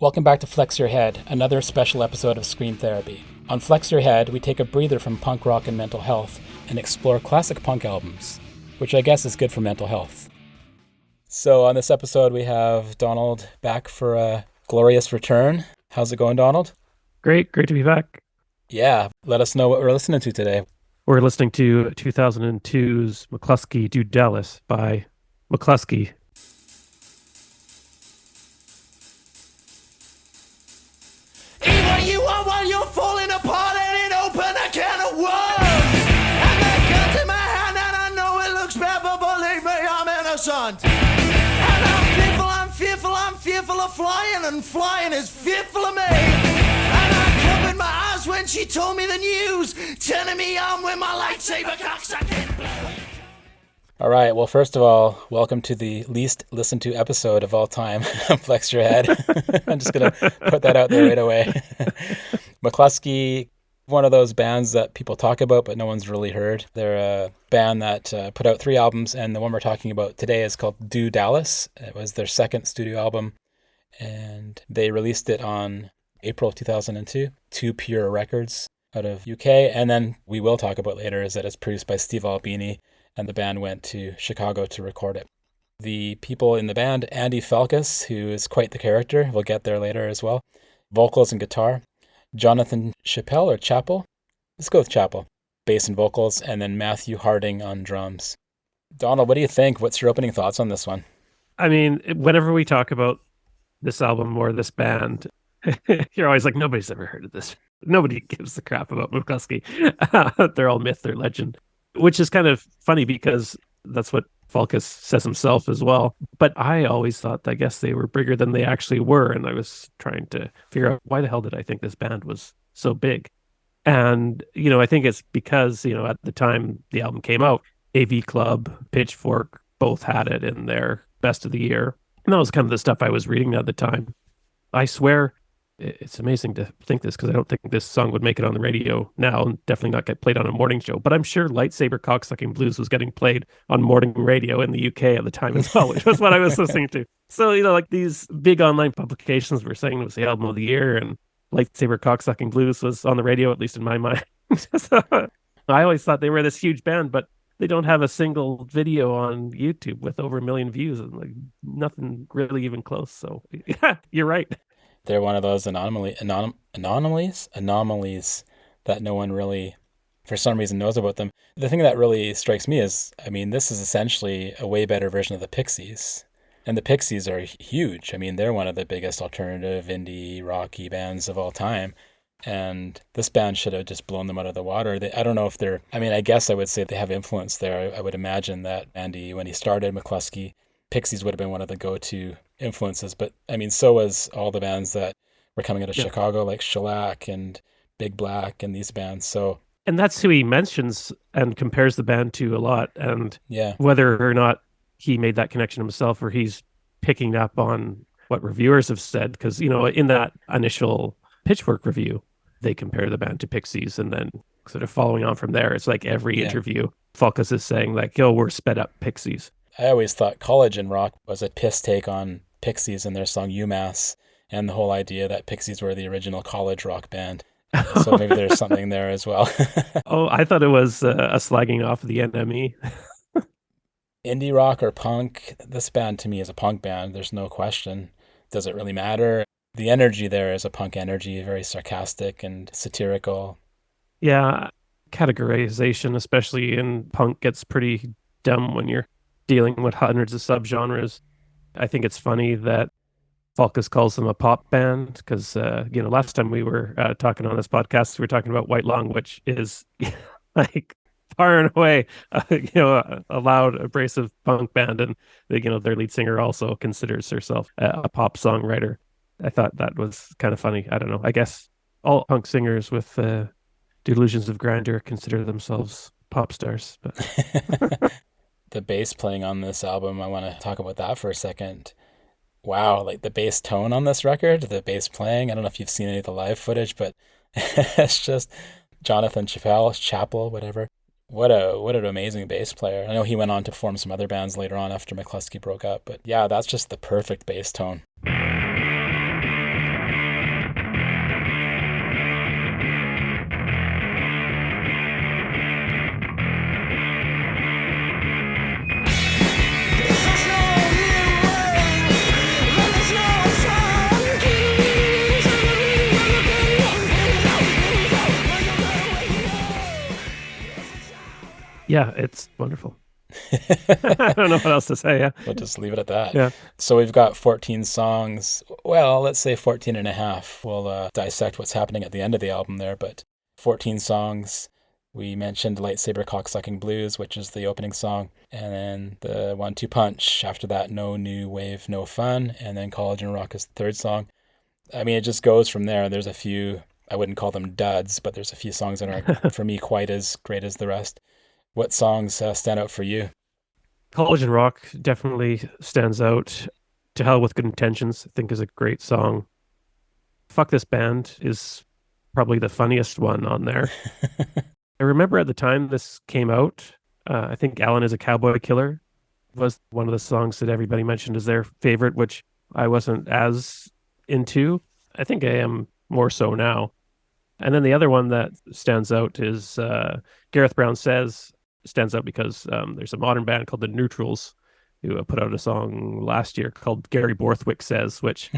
Welcome back to Flex Your Head, another special episode of Scream Therapy. On Flex Your Head, we take a breather from punk rock and mental health and explore classic punk albums, which I guess is good for mental health. So on this episode, we have Donald back for a glorious return. How's it going, Donald? Great to be back. Yeah, let us know what we're listening to today. We're listening to 2002's Mclusky Do Dallas by Mclusky. Either you are while you're falling apart and it open a can of worms. And that gun's in my hand and I know it looks bad, but believe me, I'm innocent. And I'm fearful of flying, and flying is fearful of me. And I covered my eyes when she told me the news, turning me on with my lightsabre cocksucking blues. All right, well, first of all, welcome to the least listened to episode of all time, Flex Your Head. I'm just going to put that out there right away. Mclusky, one of those bands that people talk about, but no one's really heard. They're a band that put out 3 albums, and the one we're talking about today is called Do Dallas. It was their second studio album, and they released it on April of 2002, 2 Pure Records out of UK. And then we will talk about later is that it's produced by Steve Albini, and the band went to Chicago to record it. The people in the band, Andy Falkous, who is quite the character, we'll get there later as well, vocals and guitar, Jonathan Chappell or Chappell, let's go with Chappell, bass and vocals, and then Matthew Harding on drums. Donald, what do you think? What's your opening thoughts on this one? I mean, whenever we talk about this album or this band, you're always like, nobody's ever heard of this. Nobody gives a crap about Mclusky. They're all myth, they're legend. Which is kind of funny because that's what Falkous says himself as well. But I always thought, I guess they were bigger than they actually were. And I was trying to figure out why the hell did I think this band was so big? And, I think it's because, at the time the album came out, AV Club, Pitchfork both had it in their best of the year. And that was kind of the stuff I was reading at the time. I swear, it's amazing to think this because I don't think this song would make it on the radio now and definitely not get played on a morning show. But I'm sure Lightsabre Cocksucking Blues was getting played on morning radio in the UK at the time as well, which was what I was listening to. So, like these big online publications were saying it was the album of the year and Lightsabre Cocksucking Blues was on the radio, at least in my mind. So, I always thought they were this huge band, but they don't have a single video on YouTube with over 1 million views and like nothing really even close. So yeah, you're right. They're one of those anomalies that no one really, for some reason, knows about them. The thing that really strikes me is, this is essentially a way better version of the Pixies. And the Pixies are huge. They're one of the biggest alternative indie rocky bands of all time. And this band should have just blown them out of the water. I don't know if they're, I guess I would say they have influence there. I would imagine that Andy, when he started Mclusky, Pixies would have been one of the go-to influences, but so was all the bands that were coming out of Chicago, like Shellac and Big Black and these bands. And that's who he mentions and compares the band to a lot. And yeah, whether or not he made that connection himself or he's picking up on what reviewers have said, because, in that initial Pitchfork review, they compare the band to Pixies, and then sort of following on from there, it's like every interview, Falkous is saying like, we're sped up Pixies. I always thought Collagen rock was a piss take on Pixies and their song UMass, and the whole idea that Pixies were the original college rock band. So maybe there's something there as well. Oh, I thought it was a slagging off of the NME. Indie rock or punk, this band to me is a punk band. There's no question. Does it really matter? The energy there is a punk energy, very sarcastic and satirical. Yeah, categorization, especially in punk, gets pretty dumb when you're dealing with hundreds of subgenres. I think it's funny that Falkous calls them a pop band because, last time we were talking on this podcast, we were talking about White Lung, which is like far and away, a loud, abrasive punk band. And, their lead singer also considers herself a pop songwriter. I thought that was kind of funny. I don't know. I guess all punk singers with delusions of grandeur consider themselves pop stars. But the bass playing on this album, I want to talk about that for a second. Wow, like the bass tone on this record, the bass playing, I don't know if you've seen any of the live footage, but it's just Jonathan Chappell, whatever. What an amazing bass player. I know he went on to form some other bands later on after Mclusky broke up, but yeah, that's just the perfect bass tone. Yeah, it's wonderful. I don't know what else to say. Yeah. We'll just leave it at that. Yeah. So we've got 14 songs. Well, let's say 14 and a half. We'll dissect what's happening at the end of the album there, but 14 songs. We mentioned Lightsabre Cocksucking Blues, which is the opening song, and then the 1-2 punch. After that, No New Wave, No Fun, and then Collagen Rock is the third song. I mean, it just goes from there. There's a few, I wouldn't call them duds, but there's a few songs that aren't, for me, quite as great as the rest. What songs stand out for you? Collagen Rock definitely stands out. To Hell with Good Intentions, I think, is a great song. Fuck This Band is probably the funniest one on there. I remember at the time this came out, I think Alan is a Cowboy Killer was one of the songs that everybody mentioned as their favorite, which I wasn't as into. I think I am more so now. And then the other one that stands out is Gareth Brown Says, stands out because there's a modern band called the Neutrals who put out a song last year called Gary Borthwick Says, which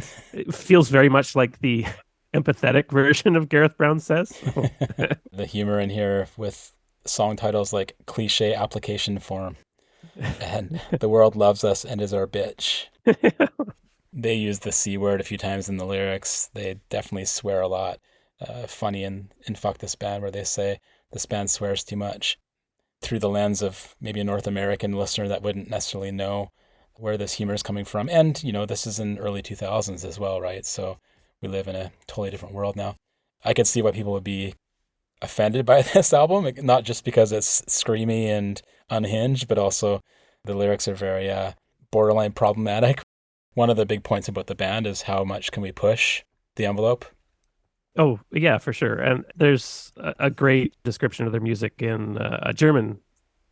feels very much like the empathetic version of Gareth Brown Says. The humor in here with song titles like Cliche Application Form and The World Loves Us and Is Our Bitch. They use the C word a few times in the lyrics. They definitely swear a lot. Funny in Fuck This Band, where they say this band swears too much, through the lens of maybe a North American listener that wouldn't necessarily know where this humor is coming from. And, you know, this is in early 2000s as well, right? So we live in a totally different world now. I could see why people would be offended by this album, not just because it's screamy and unhinged, but also the lyrics are very borderline problematic. One of the big points about the band is how much can we push the envelope. Oh, yeah, for sure. And there's a great description of their music in a German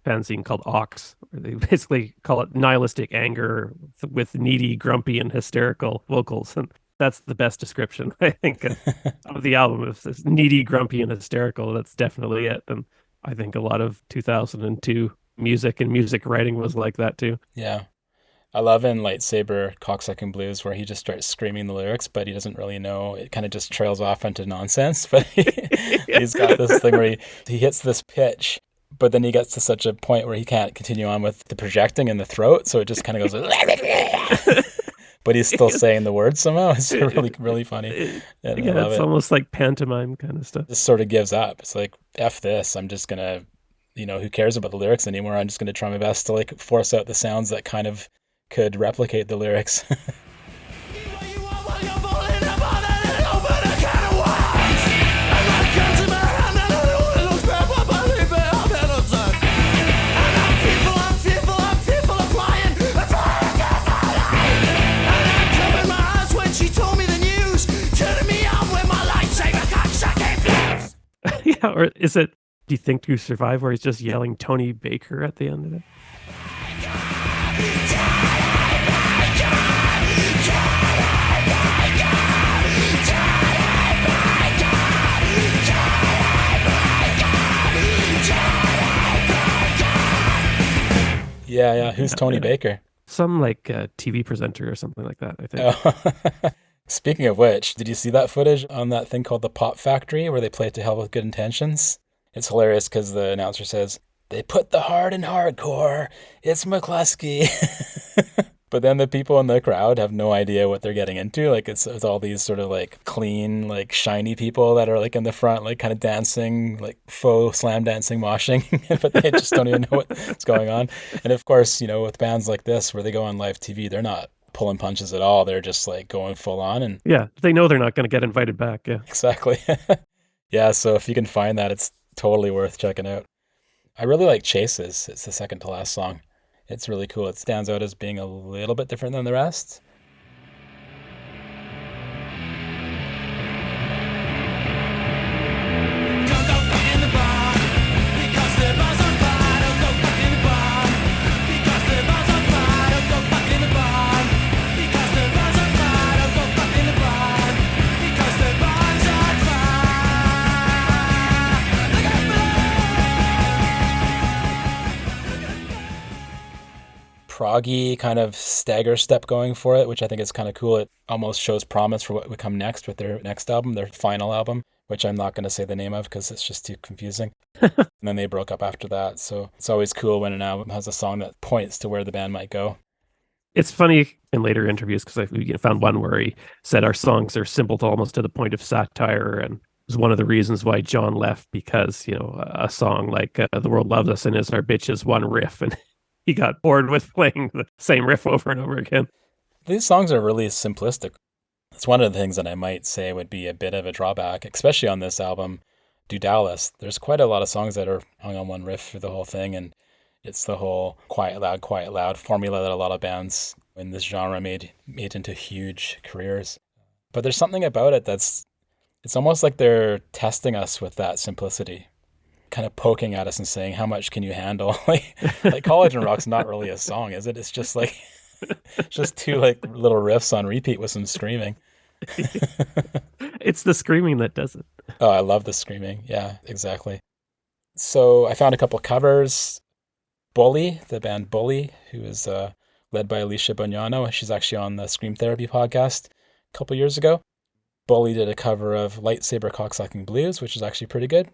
fanzine called Ox, where they basically call it nihilistic anger with needy, grumpy, and hysterical vocals. And that's the best description, I think, of the album. If it's needy, grumpy, and hysterical, that's definitely it. And I think a lot of 2002 music and music writing was like that too. Yeah. I love in Lightsabre Cocksucking Blues where he just starts screaming the lyrics, but he doesn't really know. It kind of just trails off into nonsense. But he's got this thing where he hits this pitch, but then he gets to such a point where he can't continue on with the projecting in the throat. So it just kind of goes, but he's still saying the words somehow. It's really, really funny. Yeah, it's almost like pantomime kind of stuff. Just sort of gives up. It's like, F this. I'm just going to, who cares about the lyrics anymore? I'm just going to try my best to like force out the sounds that kind of could replicate the lyrics. Yeah, or is it Do You Think You Survive, where he's just yelling Tony Baker at the end of it? Yeah. Who's Tony Baker? Some like TV presenter or something like that, I think. Oh. Speaking of which, did you see that footage on that thing called the Pop Factory where they play To Hell with Good Intentions? It's hilarious because the announcer says, "They put the heart in hardcore. It's Mclusky." But then the people in the crowd have no idea what they're getting into. Like it's all these sort of like clean, like shiny people that are like in the front, like kind of dancing, like faux slam dancing, moshing, but they just don't even know what's going on. And of course, with bands like this where they go on live TV, they're not pulling punches at all. They're just like going full on. And yeah, they know they're not going to get invited back. Yeah, exactly. Yeah, so if you can find that, it's totally worth checking out. I really like Chases. It's the second to last song. It's really cool. It stands out as being a little bit different than the rest. Proggy kind of stagger step going for it, which I think is kind of cool. It almost shows promise for what would come next with their next album, their final album, which I'm not going to say the name of because it's just too confusing. And then they broke up after that. So it's always cool when an album has a song that points to where the band might go. It's funny in later interviews because I found one where he said our songs are simple to almost to the point of satire, and it was one of the reasons why John left, because a song like "The World Loves Us" and "Is Our Bitches" one riff, and he got bored with playing the same riff over and over again. These songs are really simplistic. It's one of the things that I might say would be a bit of a drawback, especially on this album, Do Dallas. There's quite a lot of songs that are hung on one riff for the whole thing, and it's the whole quiet, loud formula that a lot of bands in this genre made into huge careers. But there's something about it it's almost like they're testing us with that simplicity, kind of poking at us and saying, how much can you handle? like Collagen Rock's not really a song, is it? It's just like, just two like little riffs on repeat with some screaming. It's the screaming that does it. Oh, I love the screaming. Yeah, exactly. So I found a couple covers. Bully, the band Bully, who is led by Alicia Bognano. She's actually on the Scream Therapy podcast a couple years ago. Bully did a cover of Lightsabre Cocksucking Blues, which is actually pretty good.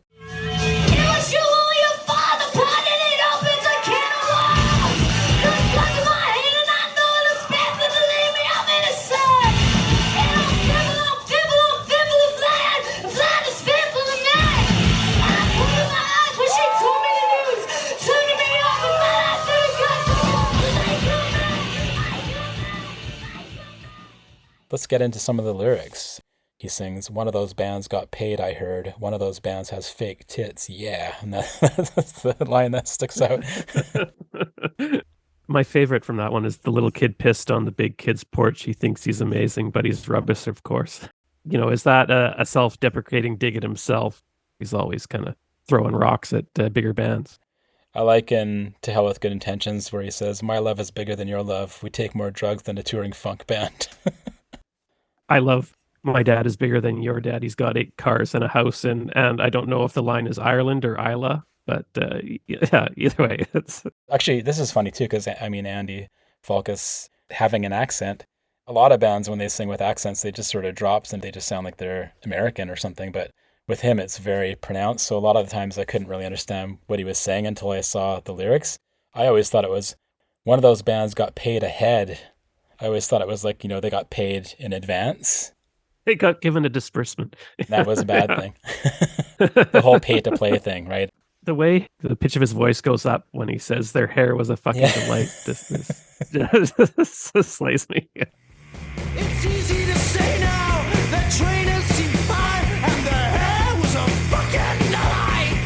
Let's get into some of the lyrics. He sings, one of those bands got paid, I heard. One of those bands has fake tits, yeah. And that's the line that sticks out. My favorite from that one is the little kid pissed on the big kid's porch. He thinks he's amazing, but he's rubbish, of course. Is that a self-deprecating dig at himself? He's always kind of throwing rocks at bigger bands. I like in To Hell with Good Intentions where he says, my love is bigger than your love. We take more drugs than a touring funk band. I love my dad is bigger than your dad. He's got 8 cars and a house, and I don't know if the line is Ireland or Isla, but yeah, either way. Actually, this is funny too, because Andy Falkous having an accent, a lot of bands when they sing with accents, they just sort of drops and they just sound like they're American or something, but with him it's very pronounced, so a lot of the times I couldn't really understand what he was saying until I saw the lyrics. I always thought it was, one of those bands got paid ahead. I always thought it was like, they got paid in advance. They got given a disbursement. That was a bad thing. The whole pay-to-play thing, right? The way the pitch of his voice goes up when he says their hair was a fucking delight. This slays me. It's easy to say now that trainers seem fine and their hair was a fucking delight.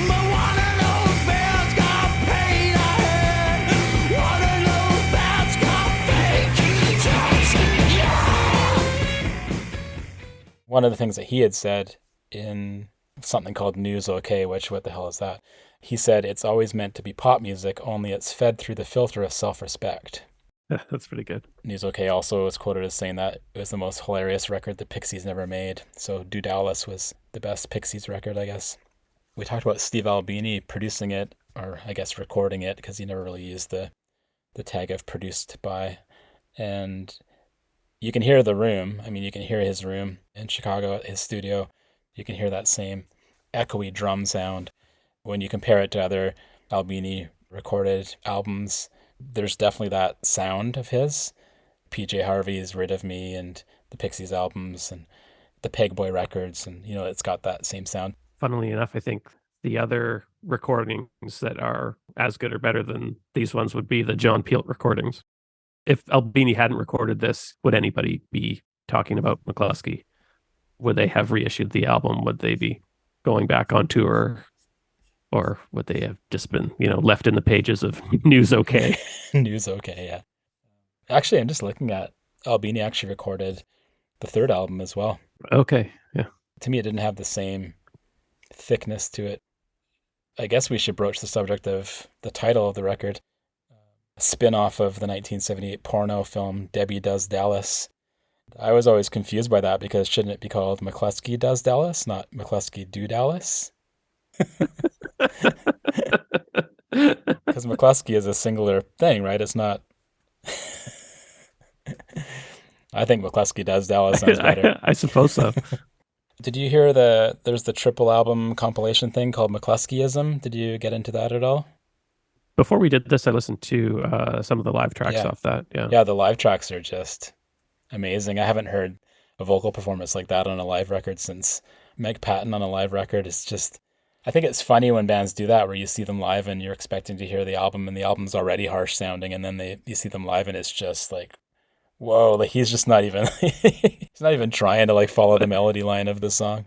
But one of those bands got paid ahead. One of those bands got fake tits, yeah. One of the things that he had said in something called News OK, which what the hell is that? He said it's always meant to be pop music, only it's fed through the filter of self-respect. That's pretty good. News OK also was quoted as saying that it was the most hilarious record the Pixies never made. So Do Dallas was the best Pixies record, I guess. We talked about Steve Albini producing it, or I guess recording it, because he never really used the tag of produced by. And you can hear the room. You can hear his room in Chicago at his studio. You can hear that same echoey drum sound. When you compare it to other Albini recorded albums, there's definitely that sound of his. PJ Harvey's Rid of Me and the Pixies albums and the Pegboy records, and it's got that same sound. Funnily enough, I think the other recordings that are as good or better than these ones would be the John Peel recordings. If Albini hadn't recorded this, would anybody be talking about Mclusky? Would they have reissued the album? Would they be going back on tour? Or would they have just been, left in the pages of News OK? News OK, yeah. Actually, I'm just looking at Albini actually recorded the third album as well. Okay, yeah. To me, it didn't have the same thickness to it. I guess we should broach the subject of the title of the record. A spin-off of the 1978 porno film Debbie Does Dallas. I was always confused by that because shouldn't it be called Mclusky Does Dallas, not Mclusky Do Dallas? Because Mclusky is a singular thing, right? It's not. I think Mclusky Does Dallas sounds better. I suppose so. Did you hear there's the triple album compilation thing called Mcluskyism? Did you get into that at all? Before we did this, I listened to some of the live tracks Yeah. off that. Yeah. Yeah, the live tracks are just amazing. I haven't heard a vocal performance like that on a live record since Meg Patton on a live record. It's just, I think it's funny when bands do that where you see them live and you're expecting to hear the album and the album's already harsh sounding, and then you see them live and it's just like, whoa, like he's just not even he's not even trying to like follow the melody line of the song.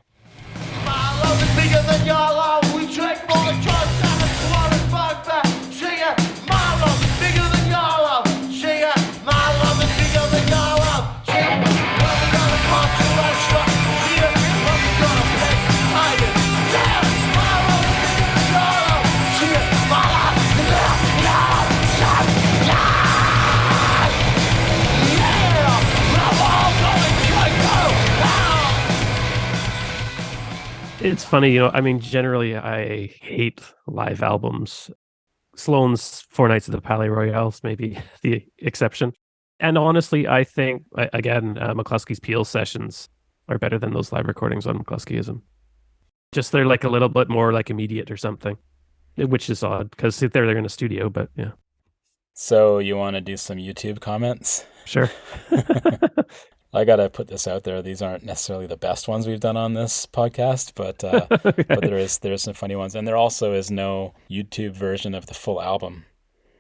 My love is bigger than your love. We drink more drugs and a swollen bug back. Sing it. My love is bigger than your love. Sing it. My love is bigger than your love. Sing it. When we gonna come to extra. Sing it. When we gonna play higher. Damn. My love is bigger than your love. Sing it. My love is bigger than your love. Yeah. We're all going to go. It's funny, I mean, generally I hate live albums. Sloan's Four Nights at the Palais Royale's maybe the exception. And honestly, I think, again, McCluskey's Peel sessions are better than those live recordings on McCluskyism. Just they're like a little bit more like immediate or something, which is odd because they're in a studio, but yeah. So you want to do some YouTube comments? Sure. I gotta put this out there. These aren't necessarily the best ones we've done on this podcast, but there is some funny ones, and there also is no YouTube version of the full album.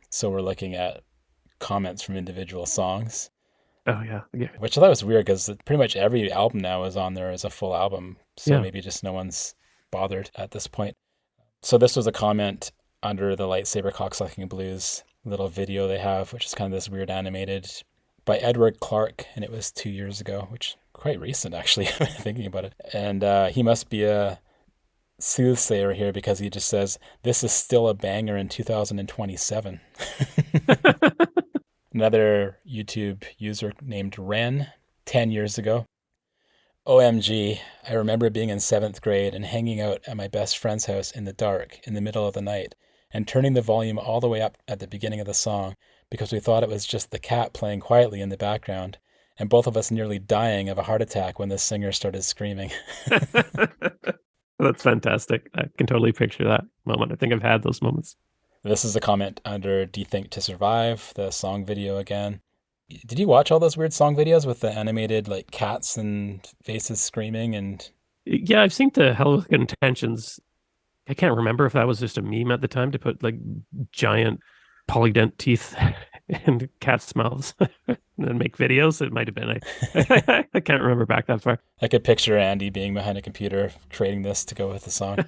So we're looking at comments from individual songs. Oh yeah. Which I thought was weird because pretty much every album now is on there as a full album. So maybe just no one's bothered at this point. So this was a comment under the Lightsabre Cocksucking Blues little video they have, which is kind of this weird animated by Edward Clark, and it was 2 years ago, which is quite recent actually, thinking about it. And he must be a soothsayer here because he just says, "This is still a banger in 2027. Another YouTube user named Ren, 10 years ago. OMG, I remember being in 7th grade and hanging out at my best friend's house in the dark in the middle of the night and turning the volume all the way up at the beginning of the song because we thought it was just the cat playing quietly in the background, and both of us nearly dying of a heart attack when the singer started screaming." That's fantastic. I can totally picture that moment. I think I've had those moments. This is a comment under "Do You Think to Survive?" the song video again. Did you watch all those weird song videos with the animated like cats and faces screaming? And yeah, I've seen the Hell with Good Intentions. I can't remember if that was just a meme at the time to put like giant polydent teeth in cats' mouths and make videos. It might have been. I can't remember back that far. I could picture Andy being behind a computer creating this to go with the song.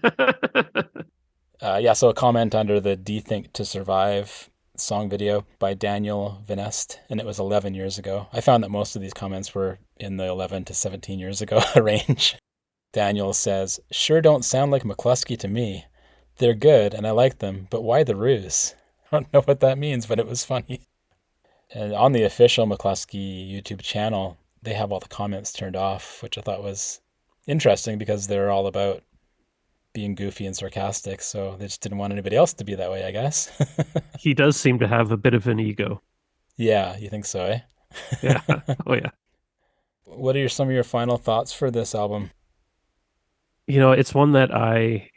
So a comment under the "Do You Think to Survive?" song video by Daniel Vinest, and it was 11 years ago. I found that most of these comments were in the 11 to 17 years ago range. Daniel says, "Sure don't sound like McClusky to me. They're good and I like them, but why the ruse?" I don't know what that means, but it was funny. And on the official McClusky YouTube channel, they have all the comments turned off, which I thought was interesting because they're all about being goofy and sarcastic, so they just didn't want anybody else to be that way, I guess. He does seem to have a bit of an ego. Yeah, you think so, eh? Yeah. Oh, yeah. What are some of your final thoughts for this album? It's one that I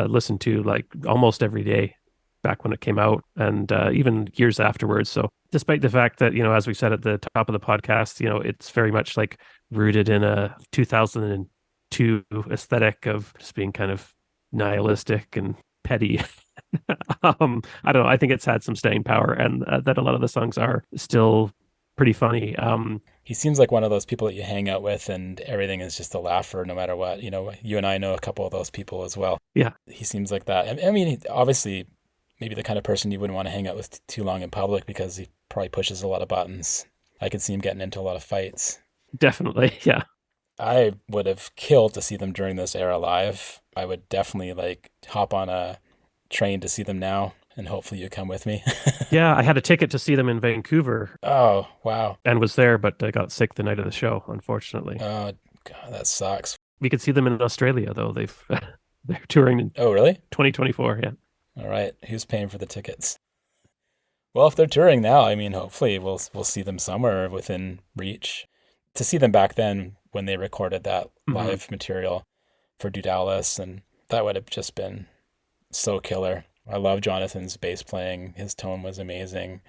listened to like almost every day back when it came out, and even years afterwards. So despite the fact that, as we said at the top of the podcast, it's very much like rooted in a 2002 aesthetic of just being kind of nihilistic and petty. I don't know. I think it's had some staying power, and that a lot of the songs are still pretty funny. He seems like one of those people that you hang out with and everything is just a laugher no matter what. You and I know a couple of those people as well. Yeah. He seems like that. I mean, obviously, maybe the kind of person you wouldn't want to hang out with too long in public because he probably pushes a lot of buttons. I could see him getting into a lot of fights. Definitely, yeah. I would have killed to see them during this era live. I would definitely hop on a train to see them now, and hopefully you come with me. Yeah, I had a ticket to see them in Vancouver. Oh, wow. And was there, but I got sick the night of the show, unfortunately. Oh, God, that sucks. We could see them in Australia, though. They're touring in Oh, really? 2024, yeah. All right. Who's paying for the tickets? Well, if they're touring now, I mean, hopefully we'll see them somewhere within reach. To see them back then when they recorded that live material for Dudalis, and that would have just been so killer. I love Jonathan's bass playing. His tone was amazing.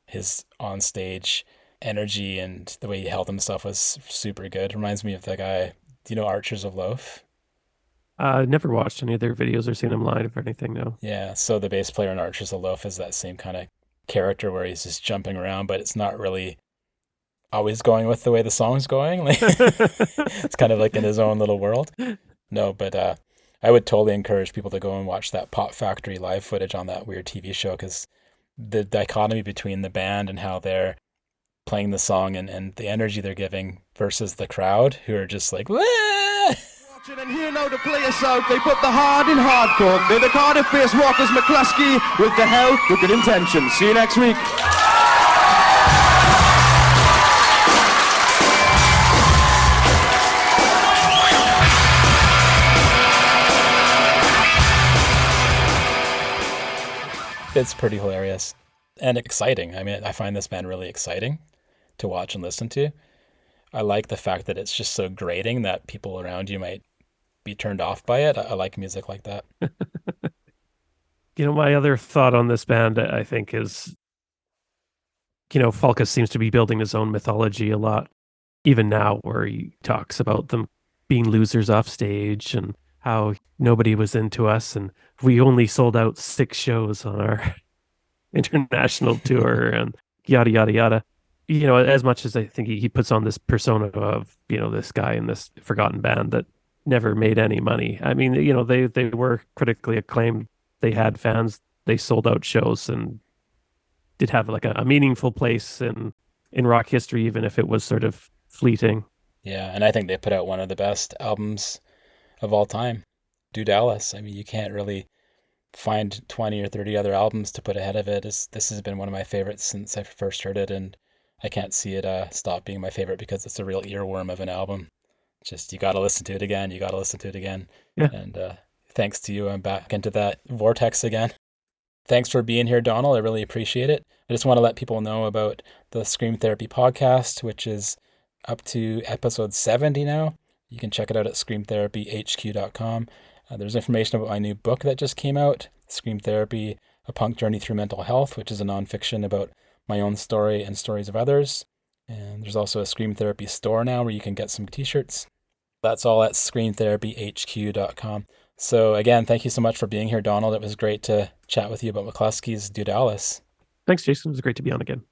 His on-stage energy and the way he held himself was super good. Reminds me of the guy, do you know Archers of Loaf? Never watched any of their videos or seen them live or anything, no. Yeah, so the bass player in Archers of Loaf is that same kind of character where he's just jumping around, but it's not really always going with the way the song's going. Like, it's kind of like in his own little world. No, but I would totally encourage people to go and watch that Pop Factory live footage on that weird TV show, because the dichotomy between the band and how they're playing the song and the energy they're giving versus the crowd who are just like, wah! And here now to play us out, they put the hard in hardcore. They're the Cardiff-based Walkers Mclusky with the hell with good intentions. See you next week. It's pretty hilarious and exciting. I mean, I find this band really exciting to watch and listen to. I like the fact that it's just so grating that people around you might be turned off by it. I like music like that. My other thought on this band, I think, is, Falkous seems to be building his own mythology a lot, even now, where he talks about them being losers off stage and how nobody was into us, and we only sold out 6 shows on our international tour, and yada, yada, yada. As much as I think he puts on this persona of, this guy in this forgotten band that never made any money. I mean, they were critically acclaimed. They had fans. They sold out shows and did have like a meaningful place in rock history, even if it was sort of fleeting. Yeah, and I think they put out one of the best albums of all time, Dudalis. I mean, you can't really find 20 or 30 other albums to put ahead of it. This has been one of my favorites since I first heard it, and I can't see it stop being my favorite because it's a real earworm of an album. Just, you got to listen to it again. You got to listen to it again. Yeah. And thanks to you, I'm back into that vortex again. Thanks for being here, Donald. I really appreciate it. I just want to let people know about the Scream Therapy podcast, which is up to episode 70 now. You can check it out at screamtherapyhq.com. There's information about my new book that just came out, Scream Therapy, A Punk Journey Through Mental Health, which is a nonfiction about my own story and stories of others. And there's also a Scream Therapy store now where you can get some t-shirts. That's all at screamtherapyhq.com. So again, thank you so much for being here, Donald. It was great to chat with you about Mclusky's Dudalis. Thanks, Jason. It was great to be on again.